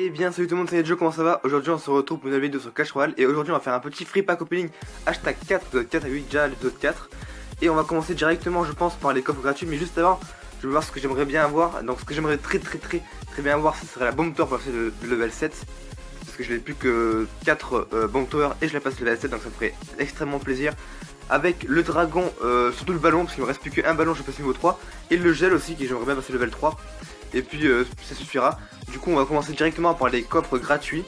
Et bien salut tout le monde, c'est Joe, comment ça va? Aujourd'hui on se retrouve pour une nouvelle vidéo sur Clash Royale. Et aujourd'hui on va faire un petit free pack opening hashtag 4, 4 à 8 déjà les 4. Et on va commencer directement je pense par les coffres gratuits. Mais juste avant je vais voir ce que j'aimerais bien avoir. Donc ce que j'aimerais très bien avoir, ce serait la bombe tower pour passer le level 7. Parce que je n'ai plus que 4 bomb tower et je la passe level 7, donc ça me ferait extrêmement plaisir. Avec le dragon, surtout le ballon, parce qu'il me reste plus qu'un ballon, je passe niveau 3. Et le gel aussi, qui j'aimerais bien passer level 3. Et puis ça suffira. Du coup on va commencer directement par les coffres gratuits,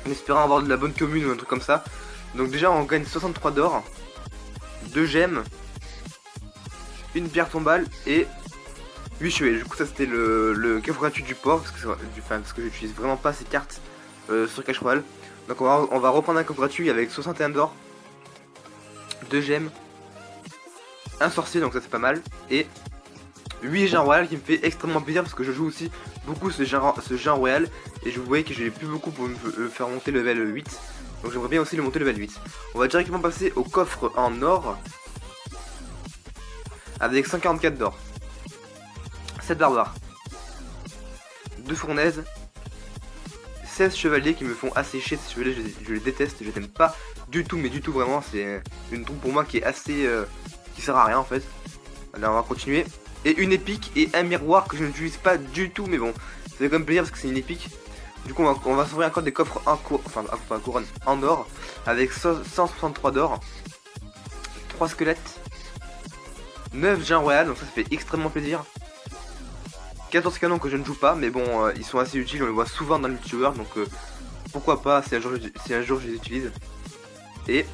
en espérant avoir de la bonne commune ou un truc comme ça. Donc déjà on gagne 63 d'or, 2 gemmes, une pierre tombale et 8 cheveux. Du coup ça c'était le coffre gratuit du port, parce que j'utilise vraiment pas ces cartes sur Clash Royale. Donc on va reprendre un coffre gratuit avec 61 d'or, 2 gemmes, un sorcier, donc ça c'est pas mal, et 8 gens royal qui me fait extrêmement plaisir parce que je joue aussi beaucoup ce genre royal. Et je voyais que j'ai plus beaucoup pour me faire monter level 8. Donc j'aimerais bien aussi le monter level 8. On va directement passer au coffre en or avec 144 d'or, 7 barbares, 2 fournaises, 16 chevaliers qui me font assécher. Ces chevaliers je les déteste, je les aime pas du tout, mais du tout vraiment. C'est une troupe pour moi qui est assez qui sert à rien en fait. Allez, on va continuer. Et une épique et un miroir que je n'utilise pas du tout, mais bon, ça fait quand même plaisir parce que c'est une épique. Du coup on va s'ouvrir encore des coffres couronne en or avec 163 d'or, 3 squelettes, 9 gens royal, donc ça fait extrêmement plaisir. 14 canons que je ne joue pas, mais bon ils sont assez utiles, on les voit souvent dans le multijoueur, donc pourquoi pas si un jour je les utilise. Et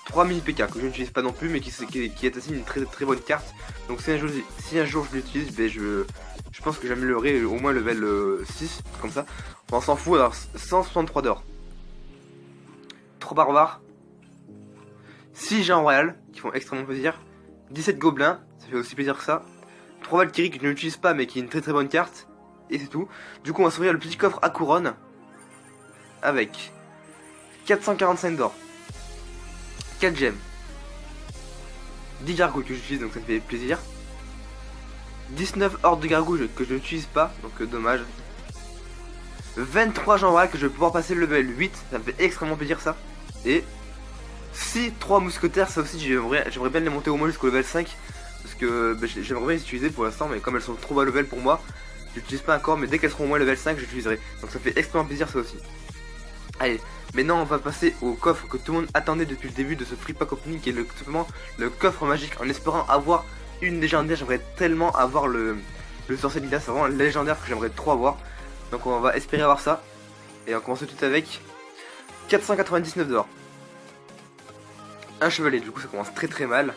3 mini PK que je n'utilise pas non plus, mais qui est aussi une très bonne carte. Donc si un jour je l'utilise, ben je pense que j'améliorerai au moins level 6, comme ça. On s'en fout. Alors 163 d'or, 3 barbares, 6 gens royal qui font extrêmement plaisir, 17 gobelins, ça fait aussi plaisir que ça, 3 Valkyries que je n'utilise pas mais qui est une très bonne carte. Et c'est tout. Du coup on va s'ouvrir le petit coffre à couronne avec 445 d'or, 4 gemmes, 10 gargouilles que j'utilise, donc ça me fait plaisir, 19 hordes de gargouilles que je n'utilise pas, donc dommage, 23 gens royal que je vais pouvoir passer le level 8, ça me fait extrêmement plaisir ça, et 3 mousquetaires, ça aussi j'aimerais bien les monter au moins jusqu'au level 5, parce que j'aimerais bien les utiliser pour l'instant, mais comme elles sont trop bas level pour moi, je n'utilise pas encore, mais dès qu'elles seront au moins level 5 j'utiliserai, donc ça fait extrêmement plaisir ça aussi. Allez, maintenant on va passer au coffre que tout le monde attendait depuis le début de ce free pack opening, qui est tout simplement le coffre magique, en espérant avoir une légendaire. J'aimerais tellement avoir le sorcier de Lilas, c'est vraiment un légendaire que j'aimerais trop avoir. Donc on va espérer avoir ça. Et on commence tout de suite avec 499 d'or, un chevalier, du coup ça commence très mal.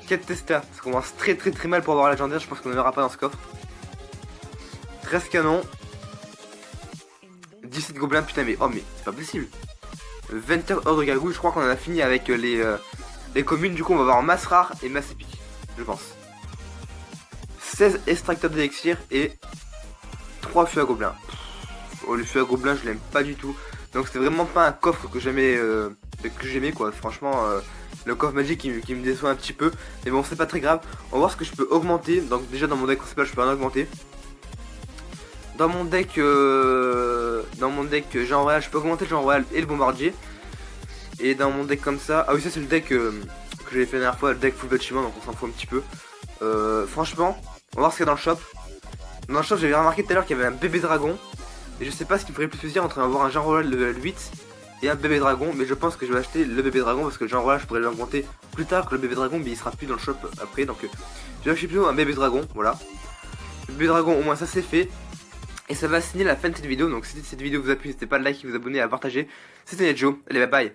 4 testa, ça commence très mal pour avoir la légendaire, je pense qu'on n'en aura pas dans ce coffre. 13 canons, 17 gobelins, putain mais oh mais c'est pas possible. 24 ordres de gargouilles, je crois qu'on en a fini avec les communes. Du coup on va avoir masse rare et masse épique, je pense. 16 extracteurs d'élixir et 3 feux à gobelins. Oh, le feu à gobelins je l'aime pas du tout. Donc c'est vraiment pas un coffre que j'aimais quoi. Franchement le coffre magique qui me déçoit un petit peu. Mais bon c'est pas très grave. On va voir ce que je peux augmenter. Donc déjà dans mon deck principal je peux en augmenter. Dans mon deck Jean Royal, je peux augmenter le Jean Royal et le bombardier. Et dans mon deck comme ça, ah oui ça c'est le deck que j'avais fait la dernière fois, le deck full bâtiment, donc on s'en fout un petit peu. Franchement, on va voir ce qu'il y a dans le shop. Dans le shop j'avais remarqué tout à l'heure qu'il y avait un bébé dragon. Et je sais pas ce qui me ferait le plus plaisir entre avoir un Jean Royal level 8 et un bébé dragon. Mais je pense que je vais acheter le bébé dragon parce que le Jean Royal je pourrais l'augmenter plus tard que le bébé dragon, mais il sera plus dans le shop après. Donc je vais acheter plutôt un bébé dragon, voilà. Le bébé dragon au moins ça c'est fait. Et ça va signer la fin de cette vidéo, donc si cette vidéo vous a plu, n'hésitez pas à liker, vous abonner, à partager. C'était Joe, allez bye bye.